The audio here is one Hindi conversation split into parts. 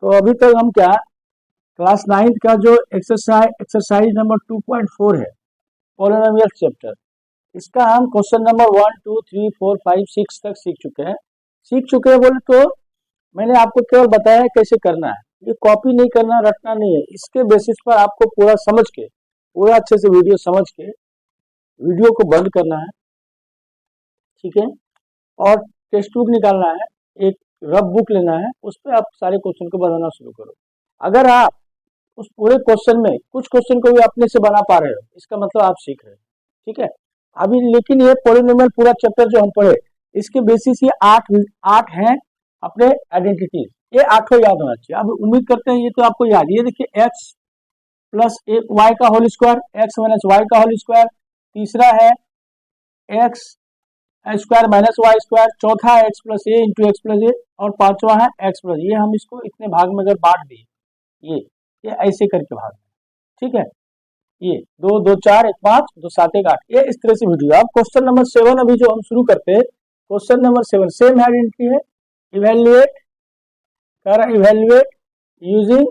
तो अभी तक हम क्या क्लास 9th का जो एक्सरसाइज नंबर 2.4 है पॉलिनोमियल चैप्टर, इसका हम क्वेश्चन नंबर 1 2 3 4 5 6 तक सीख चुके हैं बोले तो मैंने आपको केवल बताया है कैसे करना है। ये कॉपी नहीं करना, रटना नहीं है, इसके बेसिस पर आपको पूरा समझ के, पूरा अच्छे से वीडियो समझ के वीडियो को बंद करना है, ठीक है। और टेक्स्ट बुक निकालना है, एक रफ बुक लेना है, उस पर आप सारे क्वेश्चन को बनाना शुरू करो। अगर आप उस पूरे क्वेश्चन में कुछ क्वेश्चन को भी अपने से बना पा रहे हो, इसका मतलब आप सीख रहे हो, ठीक है। अभी लेकिन ये पॉलिनोमियल पूरा चैप्टर जो हम पढ़े, इसके बेसिस ये आठ हैं अपने आइडेंटिटी, ये आठों याद होना चाहिए। अब उम्मीद करते हैं ये तो आपको याद। ये देखिए x प्लस वाई का whole square, x minus y का होल स्क्वायर, तीसरा है x square minus y square, चौथा है x plus a into x plus a, और पांचवा है एक्स प्लस। ये हम इसको इतने भाग में अगर बांट दिए, ये ऐसे करके भाग, ठीक है। ये 2 2 4 1 5 2 7 1 8, ये इस तरह से वीडियो। अब क्वेश्चन नंबर 7 अभी जो हम शुरू करते हैं, क्वेश्चन नंबर 7 सेम आइडेंटिटी है, इवेल्युएट यूजिंग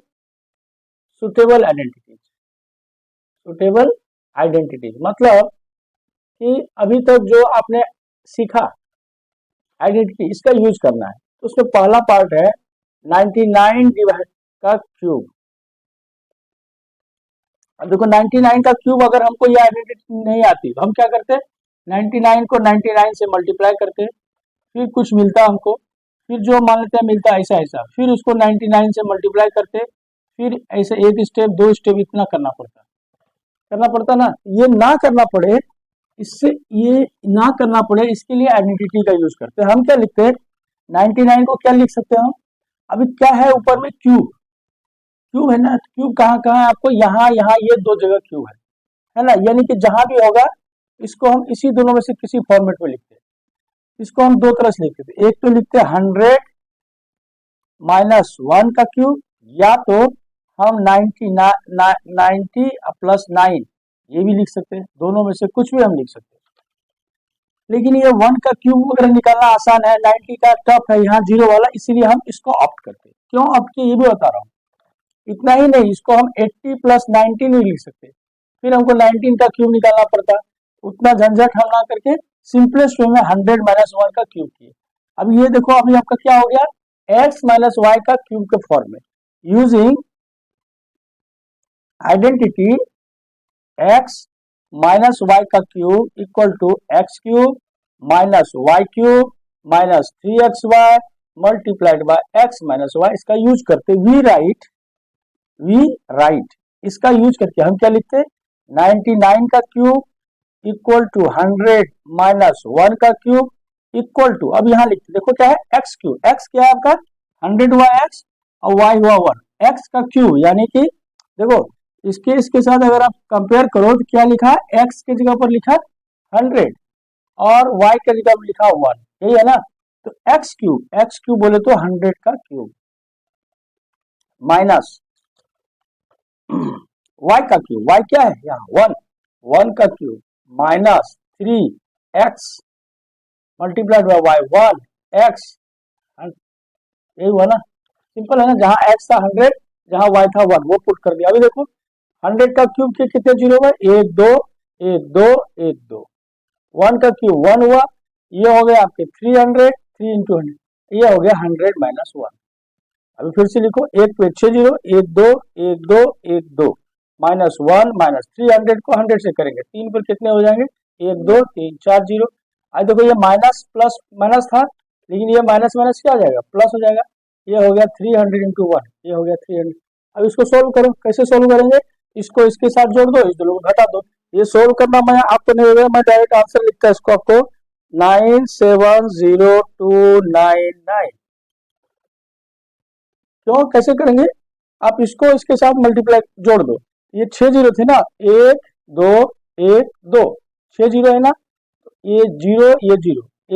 सुटेबल आइडेंटिटीज। मतलब कि अभी तक जो आपने सीखा आइडेंटिटी, इसका यूज करना है। तो उसमें पहला पार्ट है 99 डिवाइड का क्यूब। अब देखो 99 का क्यूब, अगर हमको ये आइडेंटिटी नहीं आती तो हम क्या करते हैं, 99 को 99 से मल्टीप्लाई करते, फिर कुछ मिलता हमको, फिर जो मान लेते हैं मिलता ऐसा ऐसा, फिर उसको 99 से मल्टीप्लाई करते, फिर ऐसे एक स्टेप 2 स्टेप इतना करना पड़ता ना। ये ना करना पड़े, इससे ये ना करना पड़े, इसके लिए आइडेंटिटी का यूज करते हैं। हम क्या लिखते हैं, 99 को क्या लिख सकते हैं हम, अभी क्या है ऊपर में क्यूब है ना। क्यूब कहाँ है आपको, यहाँ ये 2 जगह क्यूब है ना। यानी कि जहां भी होगा इसको हम इसी दोनों में से किसी फॉर्मेट में लिखते हैं। इसको हम 2 तरह से लिखते थे, एक तो लिखते हैं 100 माइनस 1 का क्यूब, या तो हम 90 प्लस 9 ये भी लिख सकते हैं। दोनों में से कुछ भी हम लिख सकते हैं, लेकिन ये 1 का क्यूब वगैरह निकालना आसान है, 90 का टफ है, यहाँ 0 वाला, इसीलिए हम इसको ऑप्ट करते हैं। क्यों ऑप्ट किए ये भी बता रहा हूँ। इतना ही नहीं, इसको हम 80 प्लस 19 भी लिख सकते हैं, फिर हमको 19 का क्यूब निकालना पड़ता, उतना झंझट हम ना करके सिंपलेस्ट वे में 100 माइनस 1 का क्यूब किए। अब ये देखो, अभी आपका क्या हो गया, x माइनस वाई का क्यूब के फॉर्म में, using identity x minus y का cube equal to x cube minus y cube minus 3xy multiplied by x minus y. इसका यूज करते वी राइट इसका यूज करके हम क्या लिखते हैं, 99 का क्यूब इक्वल टू 100 माइनस 1 का क्यूब इक्वल टू, अब यहाँ लिखते देखो क्या है, एक्स क्यूब। एक्स क्या है आपका, 100 हुआ एक्स और वाई हुआ 1, एक्स का क्यूब। यानी कि देखो इसके साथ अगर आप कंपेयर करो तो क्या लिखा, एक्स के जगह पर लिखा 100 और वाई के जगह पर लिखा 1, यही है ना। तो एक्स क्यूब बोले तो 100 का क्यूब माइनस वाई का क्यूब, वाई क्या है यहाँ 1 का cube minus 3x multiplied by y 1x, यही हुआ ना, सिंपल है ना। जहां x था 100, जहां y था 1, वो पुट कर दिया। अभी देखो 100 का क्यूब के कितने जीरो हुए, 1 2 1 2 1 2, 1 का क्यूब 1 हुआ, ये हो गया आपके 300, 3 इंटू 100, ये हो गया 100 माइनस 1। अभी फिर से लिखो, 1 पे 6 जीरो, 1 2 1 2 1 2 माइनस 1 माइनस 300 को 100 से करेंगे, 3 पर कितने हो जाएंगे, 1 2 3 4 जीरो। आज देखो ये माइनस प्लस माइनस था, लेकिन ये माइनस माइनस क्या हो जाएगा, प्लस हो जाएगा। ये हो गया 300 इंटू 1, ये हो गया 300। अब इसको सोल्व करो, कैसे सोल्व करेंगे, इसको इसके साथ जोड़ दो, इस दोनों को घटा दो। ये सोल्व करना मैं आपको नहीं होगा, मैं डायरेक्ट आंसर लिखता है इसको आपको 970,299। क्यों, कैसे करेंगे, आप इसको इसके साथ मल्टीप्लाई जोड़ दो, ये 6 जीरो थे ना, 1 2 1 2 6 जीरो है ना, ये जीरो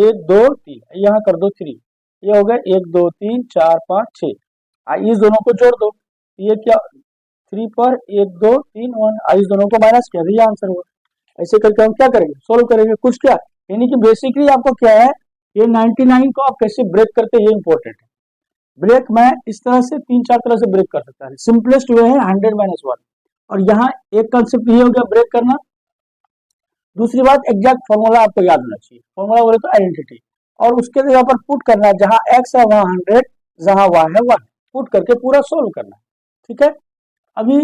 1 2 3, यहाँ कर दो 3, ये हो गया 1 2 3 4 5 6। इस दोनों को जोड़ दो, ये क्या 3 पर 1 2 3 1, इस दोनों को माइनस किया, ये आंसर हुआ। ऐसे करके हम क्या करेंगे, सोल्व करेंगे कुछ क्या, यानी कि बेसिकली आपको क्या है, ये 99 को आप कैसे ब्रेक करते हैं ये इंपॉर्टेंट है। ब्रेक मैं इस तरह से 3-4 तरह से ब्रेक कर सकता है। सिंपलेस्ट वे है 100-1, और यहाँ एक कंसेप्ट ये हो गया ब्रेक करना। दूसरी बात, एग्जैक्ट फॉर्मूला आपको याद होना चाहिए। फॉर्मूला बोले तो आइडेंटिटी, और उसके जगह पर पुट करना है, जहां x है वहां 100, जहां y है 1, पुट करके पूरा सोल्व करना है। ठीक है, अभी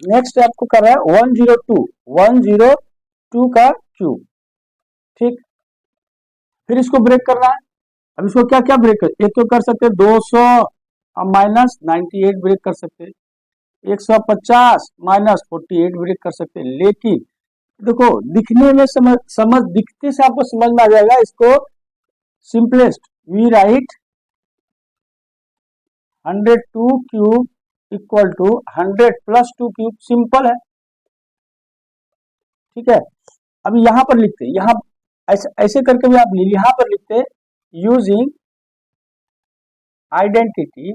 नेक्स्ट आपको कर रहा है 102 का क्यूब। ठीक, फिर इसको ब्रेक करना है। अब इसको क्या क्या ब्रेक कर, एक तो कर सकते हैं 200 माइनस 98 ब्रेक कर सकते हैं, 150 माइनस 48 ब्रेक कर सकते हैं। लेकिन देखो दिखने में समझ दिखते से आपको समझ में आ जाएगा। इसको simplest we write 102 cube equal to 100 plus 2 cube, simple है। ठीक है, अभी यहां पर लिखते, यहां ऐसे करके भी आप यहां पर लिखते यूजिंग आइडेंटिटी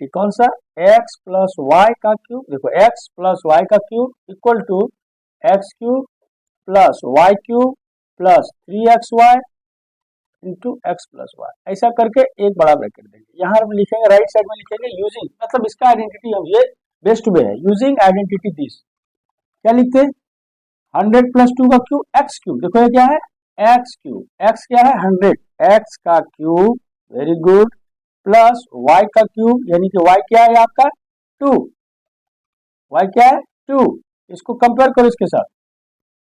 कौन सा, x प्लस वाई का क्यूब। देखो x प्लस वाई का cube equal to x cube plus y cube plus 3xy into x plus y, ऐसा करके एक बड़ा ब्रैकेट देंगे। यहाँ हम लिखेंगे राइट साइड में लिखेंगे यूजिंग, मतलब इसका आइडेंटिटी हम ये बेस्ट वे है, यूजिंग आइडेंटिटी दिस। क्या लिखते हैं 100 प्लस 2 का क्यूब एक्स क्यूब। देखो ये क्या है एक्स क्यूब, एक्स क्या है 100, एक्स का cube, very good, plus y का क्यूब, यानी कि वाई क्या है आपका 2, वाई क्या है 2, इसको कंपेयर करो इसके साथ,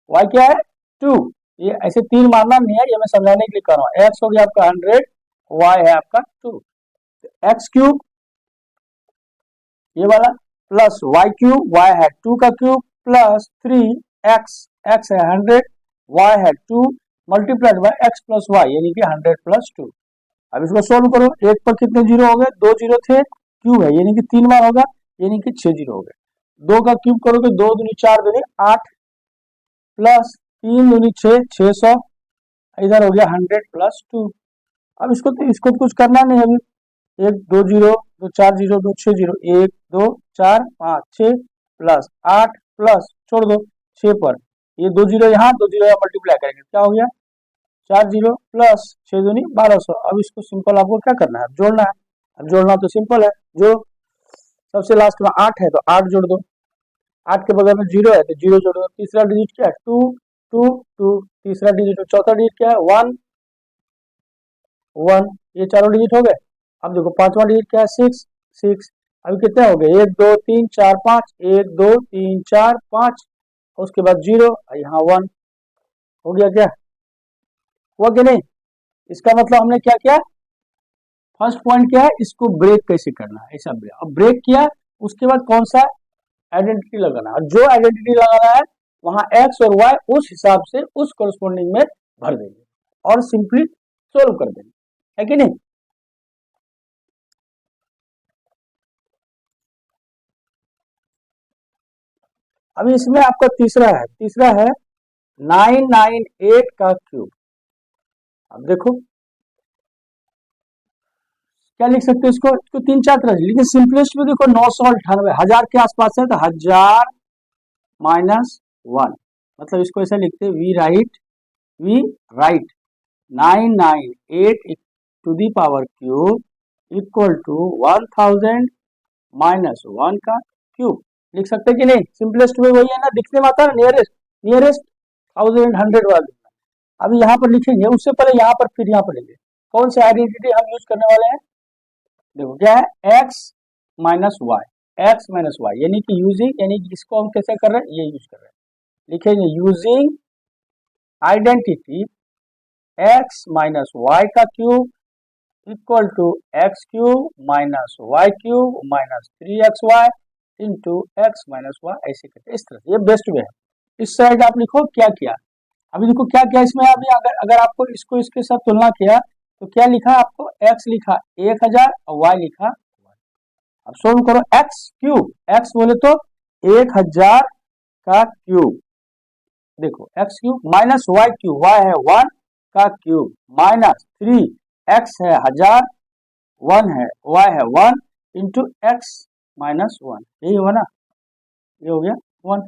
वाई क्या है 2, ये ऐसे तीन मारना नहीं है, ये मैं समझाने के लिए कर रहा हूँ। एक्स हो गया आपका 100, वाई है आपका 2, एक्स क्यूब ये वाला प्लस वाई क्यूब, वाई है 2 का क्यूब प्लस 3x, एक्स है 100, वाई है 2 multiplied by x plus y, यानी कि 100 प्लस 2। अब इसको सोल्व करो, एक पर कितने जीरो हो गए, 2 जीरो थे, क्यूब है यानी कि 3 बार होगा, यानी कि 6 जीरो हो गए। 2 का क्यूब करोगे 2 दूनी 4 दूनी 8 प्लस 3 दूनी 6, 600, इधर हो गया 100 प्लस 2। अब इसको तो कुछ करना नहीं, अभी 1 2 zero 2 4 zero 2 6 zero, 1 2 4 5 6 plus 8 plus छोड़ दो 6 पर, ये 2 जीरो यहाँ 2 जीरो यहाँ मल्टीप्लाई करेंगे, क्या हो गया 4 जीरो प्लस 6 दूनी 1200। अब इसको सिंपल आपको क्या करना है, जोड़ना है। अब जोड़ना तो सिंपल है, जो सबसे लास्ट में 8 है तो 8 जोड़ दो, 8 के बगल में 0 है तो 0 जोड़ दो, तीसरा डिजिट क्या है 2 2 2, तीसरा डिजिट, चौथा डिजिट क्या है 1 1, ये चारों डिजिट हो गए। अब देखो पांचवा डिजिट क्या है 6 6, अभी कितने हो गए 1 2 3 4 5, 1 2 3 4 5, उसके बाद 0, यहाँ 1 हो गया, क्या हुआ कि नहीं। इसका मतलब हमने क्या किया, फर्स्ट पॉइंट क्या है, इसको ब्रेक कैसे करना है, ऐसा ब्रेक। अब ब्रेक किया उसके बाद कौन सा आइडेंटिटी लगाना है, और जो आइडेंटिटी लगाना है वहां एक्स और वाई उस हिसाब से उस कोरस्पोंडिंग में भर देंगे और सिंपली सोल्व कर देंगे, है कि नहीं। अभी इसमें आपका तीसरा है 998 का क्यूब। अब देखो क्या लिख सकते हो, इसको 3-4 तरह से, लेकिन सिंपलेस्ट में देखो 998, 1000 के आसपास है तो 1000 माइनस 1, मतलब इसको ऐसा लिखते हैं we write 998 to the power cube equal to 1000 minus 1 का क्यूब, लिख सकते कि नहीं। सिंपलेस्ट में वही है ना, दिखने में आता है नियरेस्ट 1000 वाला। अभी यहाँ पर लिखेंगे, उससे पहले यहाँ पर फिर यहाँ पर लिखेंगे कौन सी आइडेंटिटी हम यूज करने वाले हैं। देखो क्या है x माइनस वाई, यानी कि यूजिंग, यानी कि इसको हम कैसे कर रहे हैं, ये यूज कर रहे हैं, लिखेंगे using identity x minus y का cube equal to x cube minus y cube minus 3xy into x minus y, ऐसे करके इस तरह, ये बेस्ट वे है। इस साइड आप लिखो क्या किया, अभी देखो क्या क्या इसमें, अभी अगर आपको इसको इसके साथ तुलना किया तो क्या लिखा आपको, x लिखा 1000 और y लिखा 1। अब सोल्व करो, x क्यूब, x बोले तो 1000 का क्यूब, देखो x cube minus y cube, y है 1 का क्यूब माइनस 3, x है 1000, 1 है y है 1 इंटू एक्स माइनस 1, यही होगा ना, ये हो गया 1।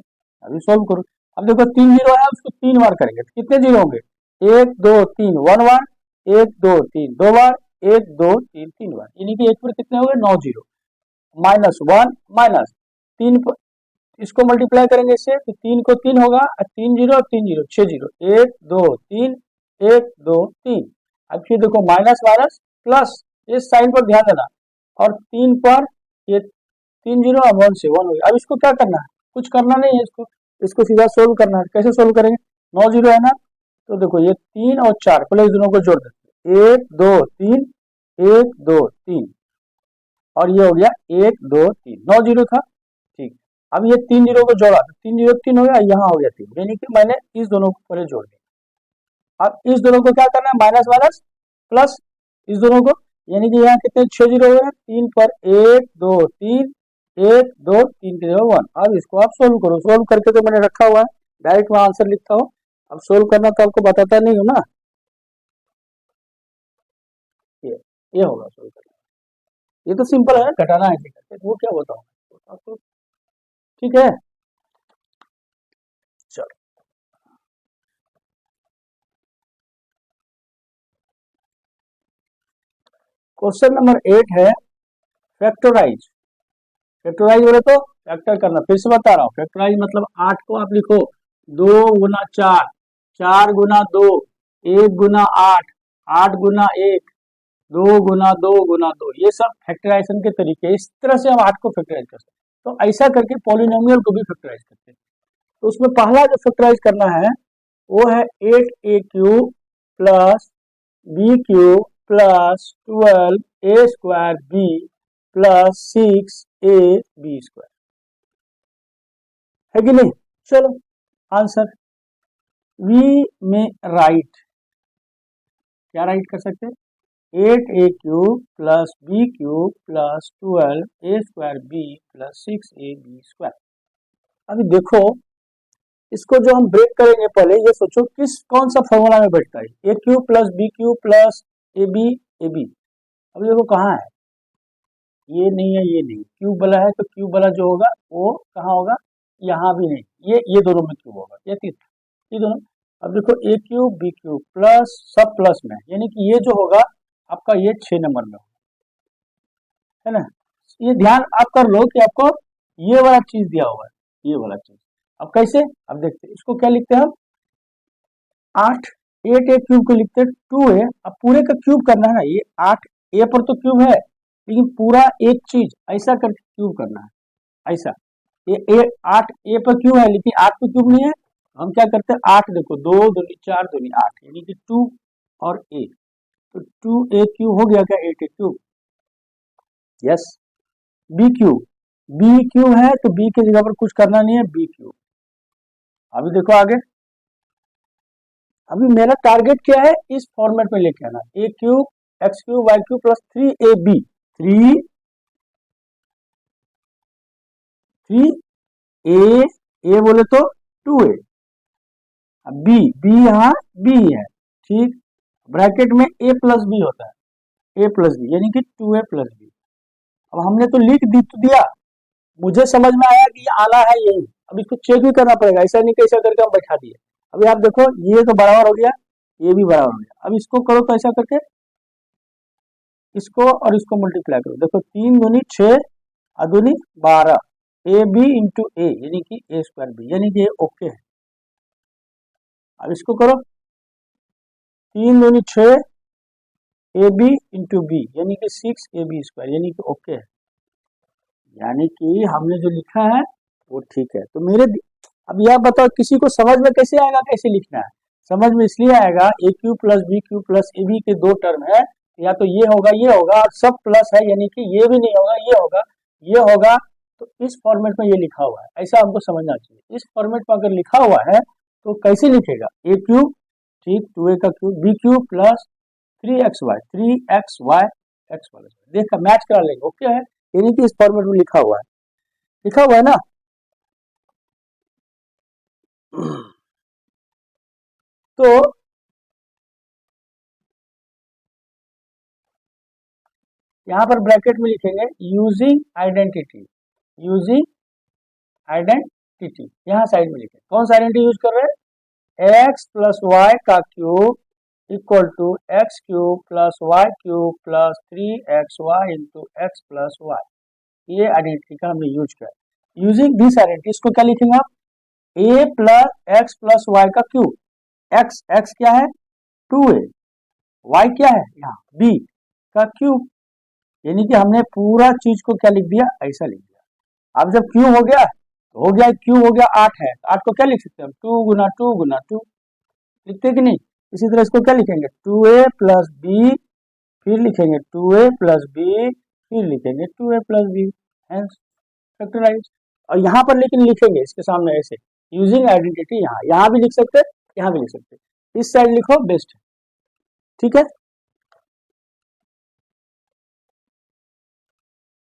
अभी सोल्व करो, अब देखो 3 जीरो है, उसको 3 बार करेंगे तो कितने जीरो होंगे, 1 2 3 वन बार, 1 2 3 2 बार, 1 2 3 3 बार, यानी कि एक पर कितने हो गए, 9 जीरो, -1 माइनस 3, इसको मल्टीप्लाई करेंगे इससे तो 3 को 3 होगा, 3 जीरो और 3 जीरो 6 जीरो, 1 2 3 1 2 3। अब फिर देखो माइनस माइनस प्लस, इस साइन पर ध्यान देना, और 3 पर ये 3 जीरो और 1 से 1 हो गया। अब इसको क्या करना है, कुछ करना नहीं है, इसको सीधा सोल्व करना है। कैसे सोल्व करेंगे, 9 जीरो है ना, तो देखो ये 3 और 4 पहले इस दोनों को जोड़ देते हैं, 1 2 3 1 2 3, और ये हो गया 1 2 3, 9 जीरो था, ठीक। अब ये 3 जीरो को जोड़ा तो 3 जीरो 3 हो गया, यहाँ हो गया 3, यानी कि मैंने इस दोनों को पहले जोड़ दिया। अब इस दोनों को क्या करना है, माइनस माइनस प्लस इस दोनों को, यानी कि यहाँ कितने 6 जीरो हो गए, 3 पर 1 2 3 1 2 3 के जगह 1। अब इसको आप सोल्व करो, सोल्व करके तो मैंने रखा हुआ है, डायरेक्ट मैं आंसर लिखता हूँ। अब सोल्व करना तो आपको बताता नहीं हूँ ना, ये होगा सोल्व करना, ये तो सिंपल है, घटाना है करके, वो क्या बताऊँ आपको, ठीक है। चलो क्वेश्चन नंबर 8 है फैक्टराइज। फैक्टराइज बोले तो फैक्टर करना, फिर से बता रहा हूँ, फैक्टराइज मतलब 8 को आप लिखो 2 गुना 4, 4 गुना 2, 1 गुना 8, 8 गुना 1, 2 गुना 2 गुना 2, ये सब फैक्टराइजेशन के तरीके, इस तरह से हम 8 को फैक्टराइज कर सकते हैं। तो ऐसा करके पॉलिनोमियल को भी फैक्टराइज करते हैं। तो उसमें पहला जो फैक्टराइज करना है वो है 8a³ plus b³ plus 12a² plus 6ab², है कि नहीं। चलो आंसर वी में राइट, क्या राइट कर सकते हैं, 8a³ plus b³ plus 12a² plus 6ab²। अभी देखो इसको जो हम ब्रेक करेंगे, पहले ये सोचो किस कौन सा फॉर्मूला में बैठता है, a³ plus b³ plus ab। अब देखो कहाँ है, ये नहीं है, ये नहीं, क्यूब वाला है तो क्यूब वाला जो होगा वो कहाँ होगा, यहाँ भी नहीं, ये दोनों में क्यूब होगा, ये दोनों। अब देखो a³ b³ प्लस सब प्लस में, यानी कि ये जो होगा आपका ये 6 नंबर में होगा, है ना। ये ध्यान आप कर लो कि आपको ये वाला चीज दिया हुआ है, ये वाला चीज। अब कैसे, अब देखते हैं इसको क्या लिखते हैं हम, 8 8a³ को लिखते हैं 2a। अब पूरे का क्यूब करना है ना, ये 8a पर तो क्यूब है, लेकिन पूरा एक चीज ऐसा करके क्यूब करना है, ऐसा। ये 8a पर क्यूब है लेकिन 8 पर क्यूब नहीं है, हम क्या करते हैं 8 देखो 2 दूनी 4 दूनी 8, यानी कि 2 और a, तो 2a³ हो गया क्या, 8a³, यस। b³ है तो b की जगह पर कुछ करना नहीं है, b³। अभी देखो आगे, अभी मेरा टारगेट क्या है, इस फॉर्मेट में लेके आना, a³ x³ y³ plus 3ab, 3a बोले तो 2a, अब b यहाँ b है, ठीक, ब्रैकेट में a प्लस बी होता है, a प्लस बी यानी कि 2a प्लस बी। अब हमने तो लिख दी तो दिया, मुझे समझ में आया कि ये आना है यही, अब इसको चेक भी करना पड़ेगा, ऐसा नहीं कैसा करके हम बैठा दिए। अभी आप देखो ये तो बराबर हो गया, ये भी बराबर हो गया, अब इसको करो तो ऐसा करके इसको और इसको मल्टीप्लाई करो, देखो 3 दूनी 6 अदूनी 12, ए बी इंटू ए यानी कि a²b, यानी कि ओके है। अब इसको करो 3 दूनी 6 ए बी इंटू बी यानी कि 6ab², यानी कि ओके है, यानी कि हमने जो लिखा है वो ठीक है। तो मेरे अब यह बताओ किसी को समझ में कैसे आएगा, कैसे लिखना है, समझ में इसलिए आएगा a³ plus b³ plus ab के दो टर्म है, या तो ये होगा और सब प्लस है, यानी कि ये भी नहीं होगा, ये होगा, तो इस फॉर्मेट में ये लिखा हुआ है, ऐसा हमको समझना चाहिए। इस फॉर्मेट में अगर लिखा हुआ है तो कैसे लिखेगा, a³, ठीक, 2a का cube, b³ plus 3xy x वाला देखा मैच करा लेंगे, ओके है, यानी कि इस फॉर्मेट में लिखा हुआ है ना। तो यहां पर ब्रैकेट में लिखेंगे यूजिंग आइडेंटिटी टी टी यहाँ साइड में लिखे। कौन सा आइडेंटिटी यूज कर रहे हैं, एक्स प्लस वाई का cube equal to x cube plus y cube plus 3xy into x plus y, ये आइडेंटिटी का हमने यूज किया। यूजिंग दिस आइडेंटिटी इसको क्या लिखेंगे आप, ए प्लस एक्स प्लस वाई का क्यूब, एक्स एक्स क्या है 2a, वाई क्या है यहाँ b का क्यूब, यानी कि हमने पूरा चीज को क्या लिख दिया, ऐसा लिख दिया। अब जब क्यूब हो गया तो हो गया, क्यूब हो गया 8 है, 8 को क्या लिख सकते हैं हम, 2 गुना 2 गुना 2 लिखते कि नहीं। इसी तरह इसको क्या लिखेंगे, 2a प्लस बी, फिर लिखेंगे 2a प्लस बी, फिर लिखेंगे 2a plus B, hence factorise. और यहाँ पर लेकिन लिखेंगे इसके सामने ऐसे, यूजिंग आइडेंटिटी, यहाँ भी लिख सकते हैं, यहाँ भी लिख सकते हैं, इस साइड लिखो बेस्ट है, ठीक है।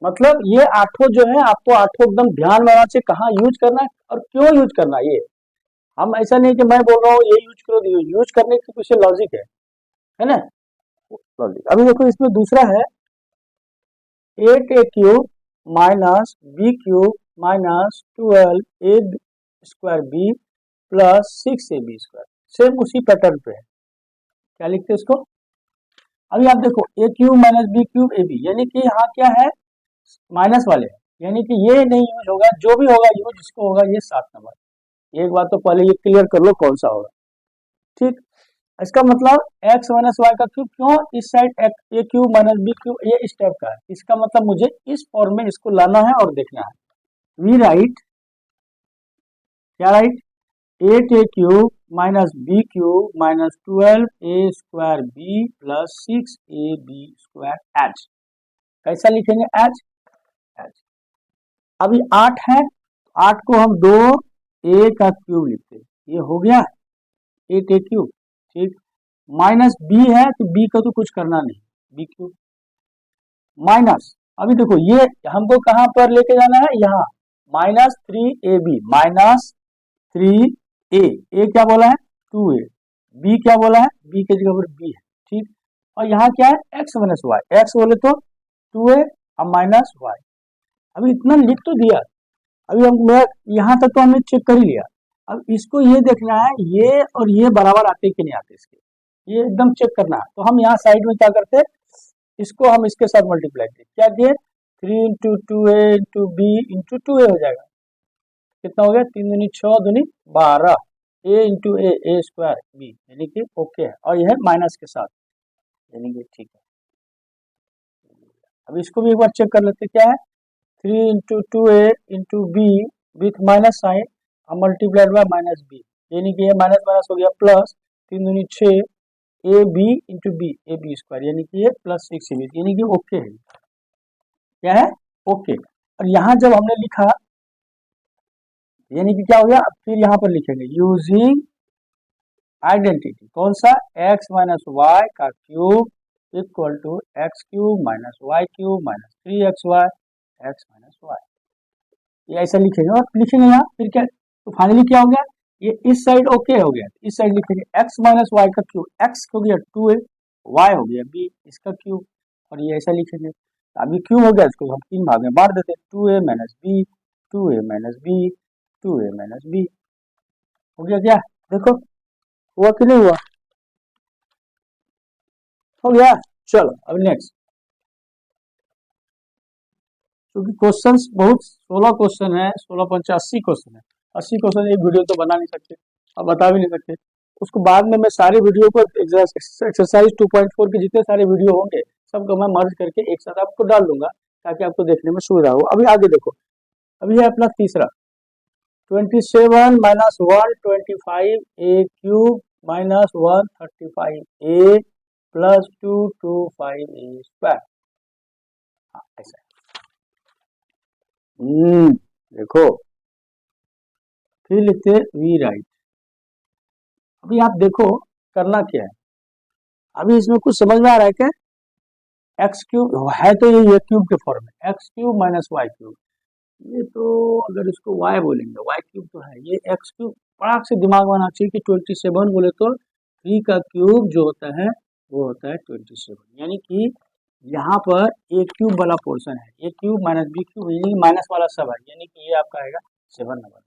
मतलब ये आठों जो है आपको आठों एकदम ध्यान में आना चाहिए, कहाँ यूज करना है और क्यों यूज करना है। ये हम ऐसा नहीं कि मैं बोल रहा हूँ ये यूज करो, यूज करने के पीछे लॉजिक है ना, लॉजिक। अभी देखो इसमें दूसरा है 8a cube minus b cube minus 12a square b plus 6ab square, same उसी पैटर्न पे है। क्या लिखते हैं इसको, अभी आप देखो a cube minus b cube a b, यानी कि यहाँ क्या है माइनस वाले, यानी कि ये नहीं यूज होगा, जो भी होगा यूज इसको होगा ये 7 नंबर। एक बात तो पहले ये क्लियर कर लो कौन सा होगा, ठीक। इसका मतलब x माइनस वाई का क्यूब, क्यों इस साइड ए क्यूब माइनस बी क्यूब, ये इस टाइप का है, इसका मतलब मुझे इस फॉर्म में इसको लाना है और देखना है। वी राइट, क्या right, 8a cube minus b cube minus 12a square b plus 6ab square h, कैसा लिखेंगे एच, एच। अभी 8 है, 8 को हम 2a का क्यूब लिखते हैं, ये हो गया 8a क्यूब, ठीक। माइनस बी है तो बी का तो कुछ करना नहीं, बी क्यूब माइनस, अभी देखो ये हमको कहां पर लेके जाना है, यहाँ माइनस 3ab, माइनस 3a क्या बोला है 2a, b क्या बोला है, b के जगह पर b है, ठीक। और यहाँ क्या है x माइनस वाई, x बोले तो 2a और माइनस वाई। अभी इतना लिख तो दिया, अभी हम मैं यहाँ तक तो हमने चेक कर ही लिया। अब इसको ये देखना है ये और ये बराबर आते कि नहीं आते, इसके ये एकदम चेक करना है। तो हम यहाँ साइड में क्या करते हैं, इसको हम इसके साथ मल्टीप्लाई किए, क्या किए 3 into 2a into B into 2a हो जाएगा, कितना हो गया 3 दूनी 6 दूनी 12, a into a square b, यानी कि ओके है, और यह माइनस के साथ, यानी कि ठीक है। अब इसको भी एक बार चेक कर लेते, क्या है 3 into 2a into b with minus sign multiplied by minus b, यानी कि ये माइनस माइनस हो गया प्लस 3 दूनी 6 a b into b a b square, यानी कि ये प्लस 6ab, यानी कि ओके है, क्या है ओके। और यहाँ जब हमने लिखा यानी कि क्या हो गया, फिर यहाँ पर लिखेंगे यूजिंग आइडेंटिटी, कौन सा x माइनस वाई का cube equal to x cube minus y cube minus 3xy x minus y, ये ऐसा लिखेंगे और लिखेंगे यहाँ, फिर क्या तो फाइनली क्या हो गया, ये इस साइड ओके हो गया, इस साइड लिखेंगे x माइनस वाई का क्यूब, x हो गया 2a, y हो गया b इसका क्यूब, और ये ऐसा लिखेंगे। अभी क्यूब हो गया, इसको हम 3 भाग में बांट देते हैं, 2a minus b 2a minus b 2a minus b, हो गया क्या, देखो हुआ कि नहीं हुआ, हो गया। चलो अब नेक्स्ट, क्योंकि क्वेश्चंस बहुत 16 क्वेश्चन है, 16 पंच 80 क्वेश्चन है, 80 क्वेश्चन एक वीडियो तो बना नहीं सकते और बता भी नहीं सकते, उसको बाद में मैं सारे वीडियो को एक्सरसाइज 2.4 के जितने सारे वीडियो होंगे सबको मैं मर्ज करके एक साथ आपको डाल दूंगा ताकि आपको देखने में सुविधा हो। अभी आगे देखो, अभी है अपना तीसरा 27 माइनस 125 ए क्यूब माइनस 135 ए प्लस 225 ए स्क्वायर, ऐसा देखो, फिर लिखते वी राइट। अभी आप देखो करना क्या है, अभी इसमें कुछ समझ में आ रहा है क्या, एक्स क्यूब है तो ये क्यूब के फॉर्म में, x cube minus y cube, ये तो अगर इसको y बोलेंगे y क्यूब तो है, ये x क्यूब पराग से दिमाग में आना चाहिए कि 27 बोले तो 3 का क्यूब जो होता है वो होता है 27, यानी कि यहाँ पर a क्यूब वाला पोर्शन है, a cube minus b cube, यानी माइनस वाला सब है, यानी कि ये आपका आएगा 7 नंबर।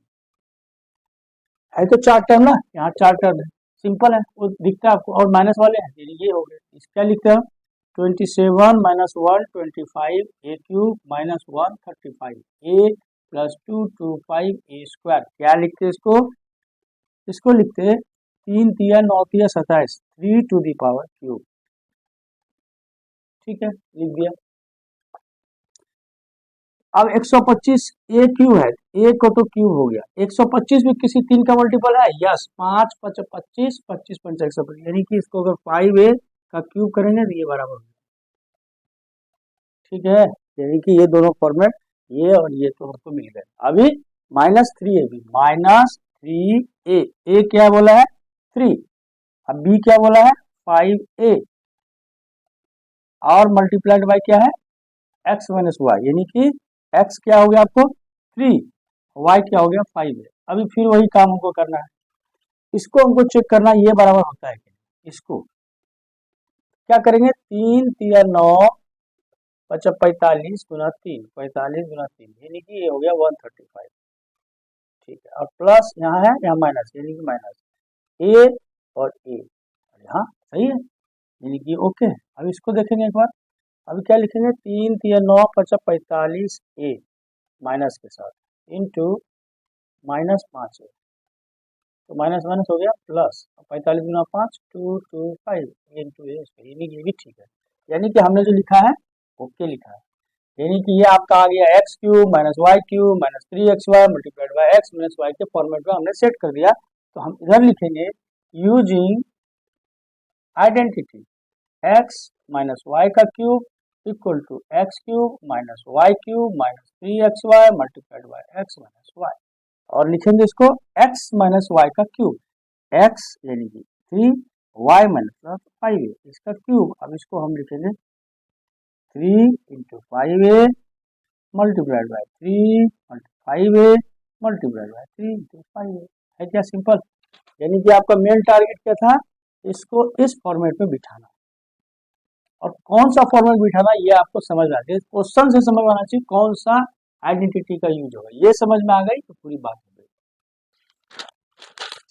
है तो चार टर्म ना, यहाँ चार टर्म है, सिंपल है, वो दिखता है आपको, और माइनस वाले हैं, ये हो गया। इसका लिखते हैं 27 माइनस 1 25 ए क्यूब माइनस 1 35 ए प्लस 2 25 ए स्क्वायर। क्या लिखते हैं इसको? इसको लिखते हैं 3 तिया 9 तिया 27 3 टू दी पावर क्यूब। ठीक है, लिख दिया। अब 125 ए क्यूब है, ए को तो क्यूब हो गया, 125 भी किसी तीन का मल्टीपल है, यस, 5 5 25 25 5 125, यानी कि इसको अगर 5a का क्यूब करेंगे तो ये बराबर होगा। ठीक है, यानी कि ये दोनों फॉर्मेट, ये और ये तो हमको मिल गए। अभी -3a भी, -3a, ए क्या बोला है 3, अब बी क्या बोला है 5a, और मल्टीप्लाइड बाय क्या है x माइनस वाई, यानी कि x क्या हो गया आपको 3, y क्या हो गया 5 है। अभी फिर वही काम हमको करना है, इसको हमको चेक करना ये बराबर होता है कि इसको क्या करेंगे 3 तिया 9 बचा 45 गुना 3, 45 गुना 3, यानी कि ये हो गया 135। ठीक है, और प्लस यहाँ है, यहाँ माइनस, यानी कि माइनस ए और ए, और यहाँ सही है, यानी कि ओके। अब इसको देखेंगे एक बार, अभी क्या लिखेंगे 3 तिया 9 पचा 45 ए माइनस के साथ इंटू माइनस 5 ए, तो माइनस माइनस हो गया प्लस 45 गुना 5 225 इंटू ए, यानी कि ये भी ठीक है, यानी कि हमने जो लिखा है ओके लिखा है, यानी कि ये आपका आ गया x cube minus y cube minus 3xy multiplied by x minus y के फॉर्मेट में हमने सेट कर दिया। तो हम इधर लिखेंगे using identity x minus y का cube equal to x cube minus y cube minus 3xy multiplied by x minus y, और लिखेंगे इसको x माइनस वाई का क्यूब, x यानी कि 3 y माइनस 5 इसका क्यूब। अब इसको हम लिखेंगे 3 into 5a multiplied by 3 5a multiplied by 3 into 5a, है क्या सिंपल। यानी कि आपका मेन टारगेट क्या था, इसको इस फॉर्मेट में बिठाना, और कौन सा फॉर्मेट बिठाना ये आपको समझ आ गया, क्वेश्चन से समझ आना चाहिए कौन सा आइडेंटिटी का यूज होगा, ये समझ में आ गई तो पूरी बात हो गई।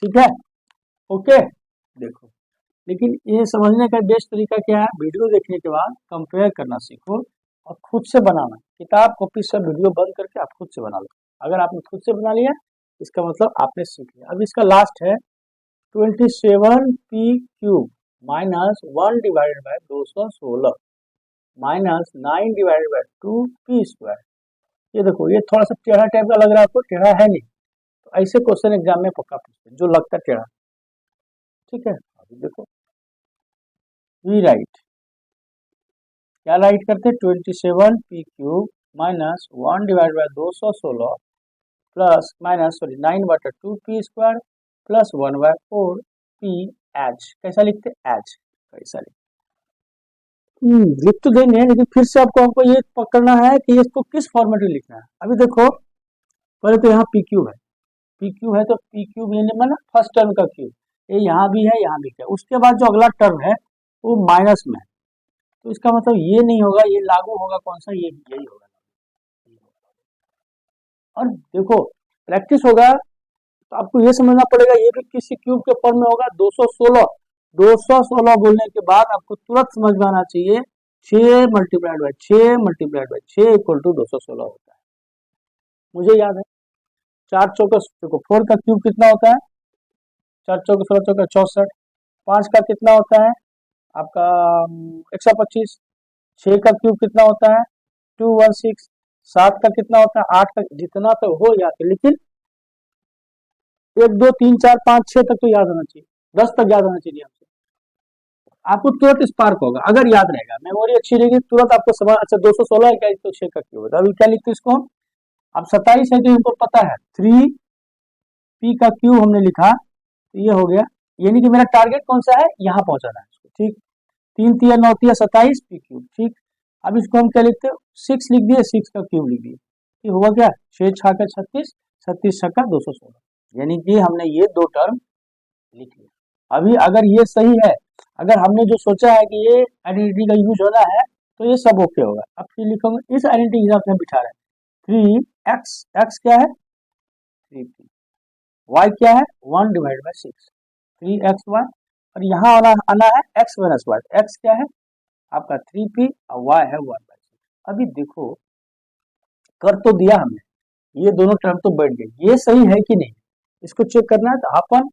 ठीक है, ओके। देखो, लेकिन ये समझने का बेस्ट तरीका क्या है, वीडियो देखने के बाद कंपेयर करना सीखो और खुद से बनाना, किताब कॉपी से वीडियो बंद करके आप खुद से बना लो। अगर आपने खुद से बना लिया इसका मतलब आपने सीख लिया। अब इसका लास्ट है 27p cube minus 1 divided by 216 minus 9 divided by 2p square. ये देखो, ये थोड़ा सा टेढ़ा टाइप का लग रहा है आपको, टेढ़ा है नहीं, तो ऐसे क्वेश्चन एग्जाम में पक्का पूछते हैं जो लगता है टेढ़ा। ठीक है, अभी देखो वी राइट, क्या राइट करते हैं 27p cube minus 1 divide by 216 plus minus 9 बटा 2p square plus 1 bye 4p H. कैसा लिखते हैं एच, कैसा लिखते लिख तो देंगे, लेकिन फिर से हमको ये पकड़ना है कि इसको किस फॉर्मेट में लिखना है। अभी देखो, पहले तो यहाँ पी क्यूब है, पी क्यूब है तो पी क्यूब ये माना फर्स्ट टर्म का क्यूब, ये यहाँ भी है यहाँ भी है, उसके बाद जो अगला टर्म है वो माइनस में है, तो इसका मतलब ये नहीं होगा, ये लागू होगा कौन सा, ये यही होगा। और देखो प्रैक्टिस होगा तो आपको ये समझना पड़ेगा ये भी किसी क्यूब के फॉर्म में होगा। 216 बोलने के बाद आपको तुरंत समझ में आना चाहिए 6 multiplied by 6 multiplied by 6 equal to 216 होता है। मुझे याद है 4 चौका देखो 4 का क्यूब कितना होता है, 4 चौका 16 चौका 64, 5 का कितना होता है आपका 125, 6 का क्यूब कितना होता है 216, 7 का कितना होता है 8 का, जितना तो हो जाते, लेकिन 1 2 3 4 5 6 तक तो याद होना चाहिए, 10 तक याद होना चाहिए आपसे, आपको तुरंत स्पार्क होगा अगर याद रहेगा, मेमोरी अच्छी रहेगी तुरंत आपको समझ। अच्छा 216 है क्या, तो 6 का क्यूब होता है। अभी क्या लिखते हैं इसको, अब 27 है जो हमको पता है 3p का क्यूब हमने लिखा, तो ये हो गया, यानी कि मेरा टारगेट कौन सा है यहाँ पहुंचाना है इसको। ठीक, 3 तिया 9 तिया 27 p क्यूब। ठीक, अब इसको हम क्या लिखते हैं 6 लिख दिए, 6 का क्यूब लिख दिए, ये हुआ क्या 6 6 का 36, 36 6 का 216, यानी कि हमने ये दो टर्म लिख लिया। अभी अगर ये सही है, अगर हमने जो सोचा है कि ये आइडेंटिटी का यूज होना है तो ये सब ओके होगा। अब फिर लिखोगे इस आइडेंटिटी के हिसाब से हम बिठा रहे हैं 3x, x क्या है 3p, y क्या है 1 डिवाइड बाई 6 3xy, और यहाँ आना है x माइनस वाई। x क्या है आपका 3p और y है 1/6। अभी देखो कर तो दिया हमने, ये दोनों टर्म तो बैठ गए, ये सही है कि नहीं इसको चेक करना है। तो अपन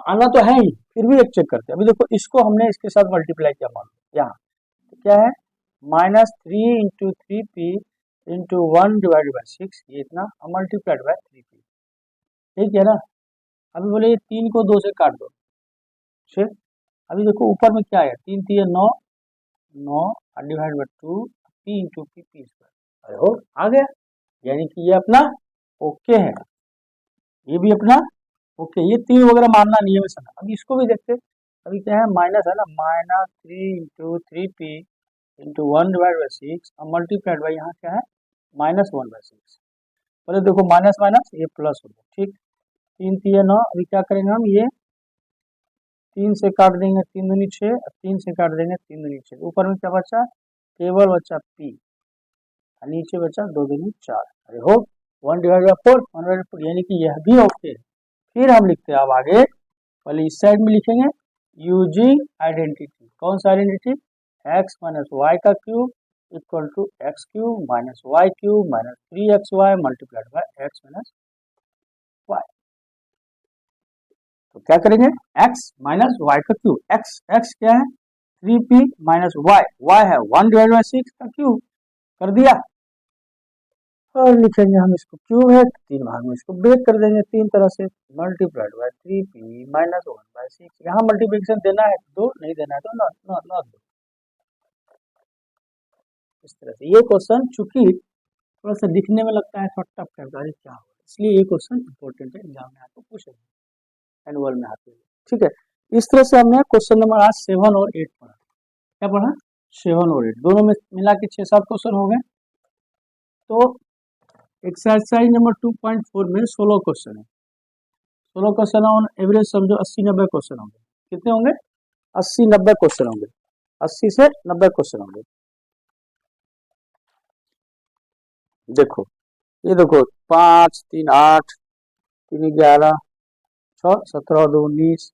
आना तो है ही, फिर भी एक चेक करते हैं। अभी देखो इसको हमने इसके साथ मल्टीप्लाई किया, मान लो यहाँ तो क्या है -3 into 3p into 1 divide by 6, ये इतना मल्टीप्लाइड बाय 3p, ठीक है ना। अभी बोले ये 3 को 2 से काट दो 6। अभी देखो ऊपर में क्या है 3 3 9 9 divide by 2 p into p p square, अरे हो आ गया, यानी कि ये अपना ओके है, ये भी अपना ओके, ये 3 वगैरह मानना नहीं है वैसा। अभी इसको भी देखते, अभी क्या है माइनस है ना, -3 into 3p into 1 divide by 6 और मल्टीप्लाइड बाई यहाँ क्या है -1/6। पहले देखो माइनस माइनस ये प्लस हो गया, ठीक 3 3 9। अभी क्या करेंगे हम, ये 3 से काट देंगे 3 दूनी 6, 3 से काट देंगे 3 दूनी 6, ऊपर में क्या बचा केवल बचा p, नीचे बचा 2 दूनी 4, अरे हो 1 डिवाइड बाई 4 1/4, यानी कि यह भी ओके है। फिर हम लिखते हैं अब आगे, पहले इस साइड में लिखेंगे यूजिंग आइडेंटिटी, कौन सा आइडेंटिटी x माइनस वाई का cube equal to x cube minus y cube minus 3xy multiplied by x minus y. तो क्या करेंगे x माइनस वाई का क्यूब, x क्या है 3p माइनस y है 1 डिवाइड बाई 6 का क्यूब, कर दिया। और लिखेंगे हम इसको क्यूब है 3 भाग में इसको ब्रेक कर देंगे 3 तरह से, मल्टीप्लाइड बाय 3p माइनस 1/6। यहाँ मल्टीप्लिकेशन देना है तो दो, नहीं देना है तो ना दो। इस तरह से ये क्वेश्चन चूंकि थोड़ा सा दिखने में लगता है थोड़ा टफ करता है क्या होगा, इसलिए ये क्वेश्चन इंपॉर्टेंट है, एग्जाम में आपको पूछेंगे एनुअल में आते हैं, ठीक है। इस तरह से हमने क्वेश्चन नंबर आज 7 और 8 पढ़ा। क्या पढ़ा 7 और 8 दोनों में मिला के 6-7 क्वेश्चन हो गए। तो एक्सरसाइज नंबर 2.4 में 16 क्वेश्चन है, 16 क्वेश्चन ऑन एवरेज समझो 80-90 क्वेश्चन होंगे। कितने होंगे 80-90 क्वेश्चन होंगे, 80 से 90 क्वेश्चन होंगे। देखो ये देखो 5 3 8 3 11 6 17 2 19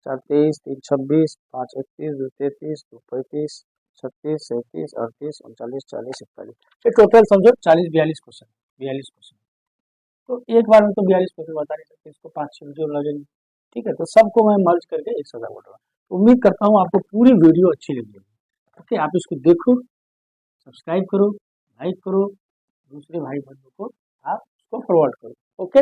4 23 3 26 5 31 2 33 2 35 36 37 38 39 40 41, ये टोटल समझो 40-42 क्वेश्चन, 42 क्वेश्चन। तो एक बार में तो 42 क्वेश्चन बता नहीं सकते, इसको 5-6 वीडियो लगेंगे, ठीक है। तो सबको मैं मर्ज करके एक साथ बोल रहा हूँ। उम्मीद करता हूँ आपको पूरी वीडियो अच्छी लगी, ओके। आप इसको देखो, सब्सक्राइब करो, लाइक करो, दूसरे भाई बंधु को आप उसको फॉरवर्ड करो, ओके।